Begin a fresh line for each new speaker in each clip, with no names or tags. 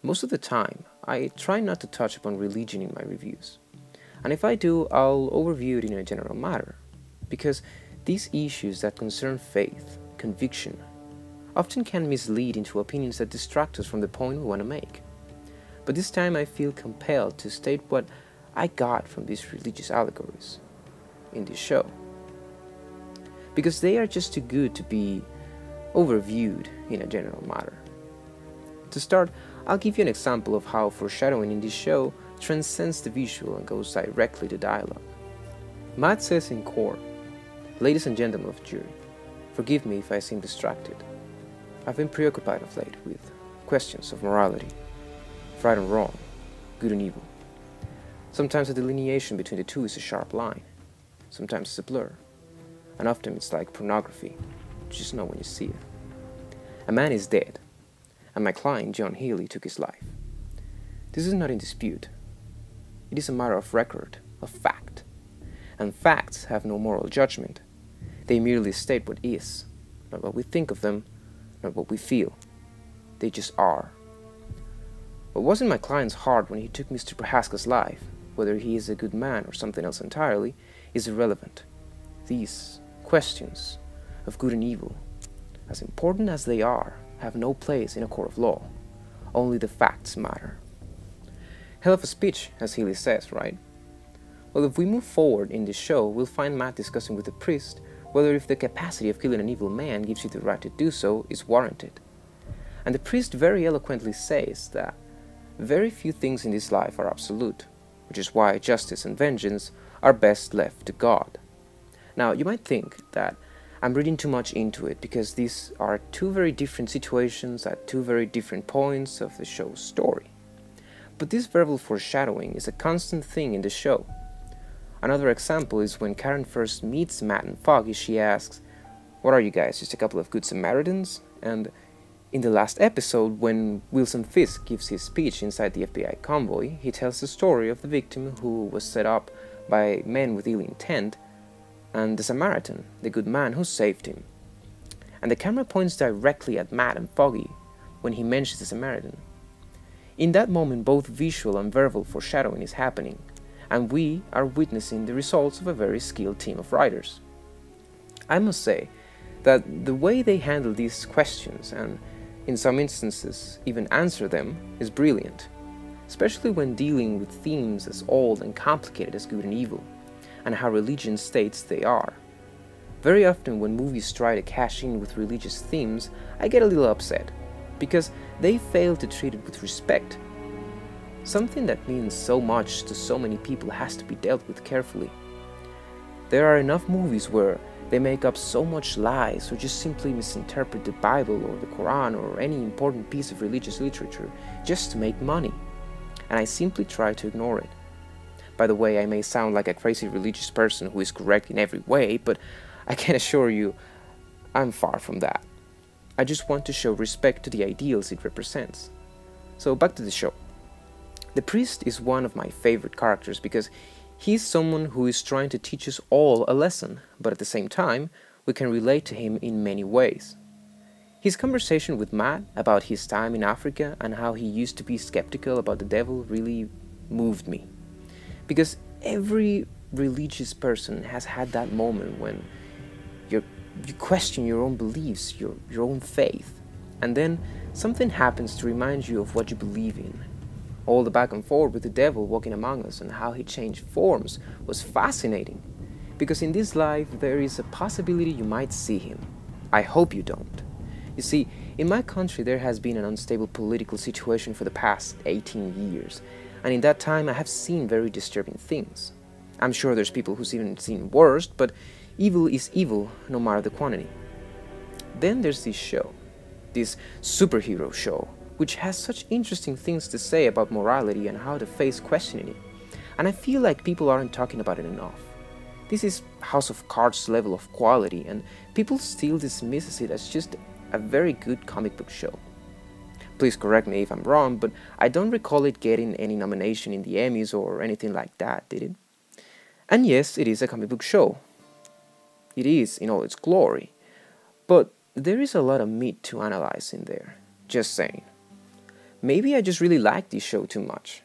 Most of the time, I try not to touch upon religion in my reviews, and if I do, I'll overview it in a general matter, because these issues that concern faith, conviction, often can mislead into opinions that distract us from the point we want to make. But this time I feel compelled to state what I got from these religious allegories in this show, because they are just too good to be overviewed in a general matter. To start, I'll give you an example of how foreshadowing in this show transcends the visual and goes directly to dialogue. Matt says in court, "Ladies and gentlemen of the jury, forgive me if I seem distracted. I've been preoccupied of late with questions of morality, of right and wrong, good and evil. Sometimes the delineation between the two is a sharp line, sometimes it's a blur, and often it's like pornography, you just know when you see it. A man is dead, and my client, John Healy, took his life. This is not in dispute. It is a matter of record, of fact. And facts have no moral judgment. They merely state what is, not what we think of them, not what we feel. They just are. What was in my client's heart when he took Mr. Prohaska's life, whether he is a good man or something else entirely, is irrelevant. These questions of good and evil, as important as they are, have no place in a court of law. Only the facts matter." Hell of a speech, as Healy says, right? Well, if we move forward in this show, we'll find Matt discussing with the priest whether if the capacity of killing an evil man gives you the right to do so is warranted. And the priest very eloquently says that very few things in this life are absolute, which is why justice and vengeance are best left to God. Now, you might think that I'm reading too much into it because these are two very different situations at two very different points of the show's story. But this verbal foreshadowing is a constant thing in the show. Another example is when Karen first meets Matt and Foggy, she asks, "What are you guys, just a couple of good Samaritans?" And in the last episode, when Wilson Fisk gives his speech inside the FBI convoy, he tells the story of the victim who was set up by men with ill intent, and the Samaritan, the good man who saved him. And the camera points directly at Matt and Foggy when he mentions the Samaritan. In that moment, both visual and verbal foreshadowing is happening, and we are witnessing the results of a very skilled team of writers. I must say that the way they handle these questions, and in some instances even answer them, is brilliant, especially when dealing with themes as old and complicated as good and evil, and how religion states they are. Very often when movies try to cash in with religious themes, I get a little upset, because they fail to treat it with respect. Something that means so much to so many people has to be dealt with carefully. There are enough movies where they make up so much lies or just simply misinterpret the Bible or the Quran or any important piece of religious literature just to make money, and I simply try to ignore it. By the way, I may sound like a crazy religious person who is correct in every way, but I can assure you I'm far from that. I just want to show respect to the ideals it represents. So back to the show. The priest is one of my favorite characters because he's someone who is trying to teach us all a lesson, but at the same time, we can relate to him in many ways. His conversation with Matt about his time in Africa and how he used to be skeptical about the devil really moved me. Because every religious person has had that moment when you question your own beliefs, your own faith, and then something happens to remind you of what you believe in. All the back and forth with the devil walking among us and how he changed forms was fascinating, because in this life there is a possibility you might see him. I hope you don't. You see, in my country there has been an unstable political situation for the past 18 years, and in that time I have seen very disturbing things. I'm sure there's people who've even seen worse, but evil is evil no matter the quantity. Then there's this show, this superhero show, which has such interesting things to say about morality and how to face questioning it. And I feel like people aren't talking about it enough. This is House of Cards level of quality, and people still dismiss it as just a very good comic book show. Please correct me if I'm wrong, but I don't recall it getting any nomination in the Emmys or anything like that, did it? And yes, it is a comic book show. It is in all its glory. But there is a lot of meat to analyze in there, just saying. maybe I just really like this show too much.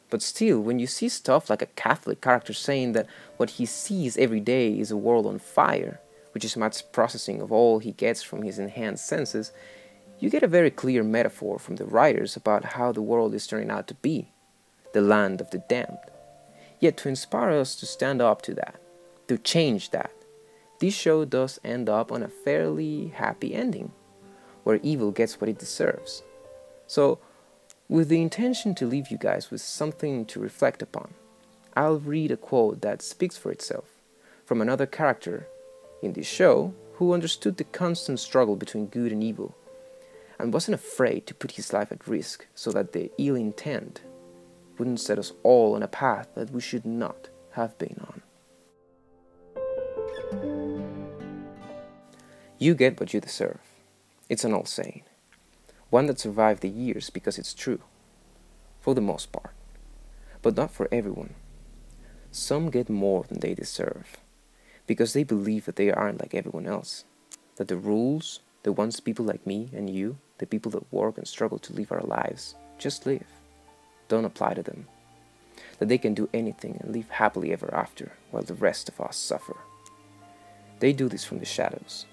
But still, when you see stuff like a Catholic character saying that what he sees every day is a world on fire, which is much processing of all he gets from his enhanced senses, you get a very clear metaphor from the writers about how the world is turning out to be, the land of the damned. Yet to inspire us to stand up to that, to change that, this show does end up on a fairly happy ending, where evil gets what it deserves. So, with the intention to leave you guys with something to reflect upon, I'll read a quote that speaks for itself, from another character in this show who understood the constant struggle between good and evil, and wasn't afraid to put his life at risk so that the ill intent wouldn't set us all on a path that we should not have been on. You get what you deserve. It's an old saying, one that survived the years because it's true, for the most part, but not for everyone. Some get more than they deserve, because they believe that they aren't like everyone else, that the rules, the ones people like me and you, the people that work and struggle to live our lives, just live, don't apply to them, that they can do anything and live happily ever after while the rest of us suffer. They do this from the shadows,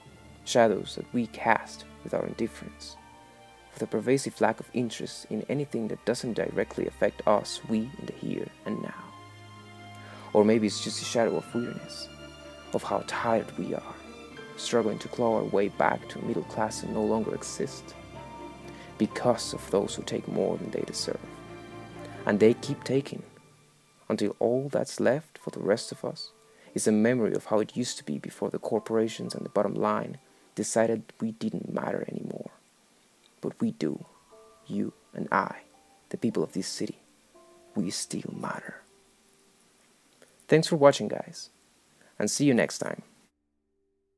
shadows that we cast with our indifference, with a pervasive lack of interest in anything that doesn't directly affect us, we in the here and now. Or maybe it's just a shadow of weariness, of how tired we are, struggling to claw our way back to a middle class that no longer exists, because of those who take more than they deserve. And they keep taking, until all that's left for the rest of us is a memory of how it used to be before the corporations and the bottom line decided we didn't matter anymore. But we do, you and I, the people of this city, we still matter. Thanks for watching, guys, and see you next time.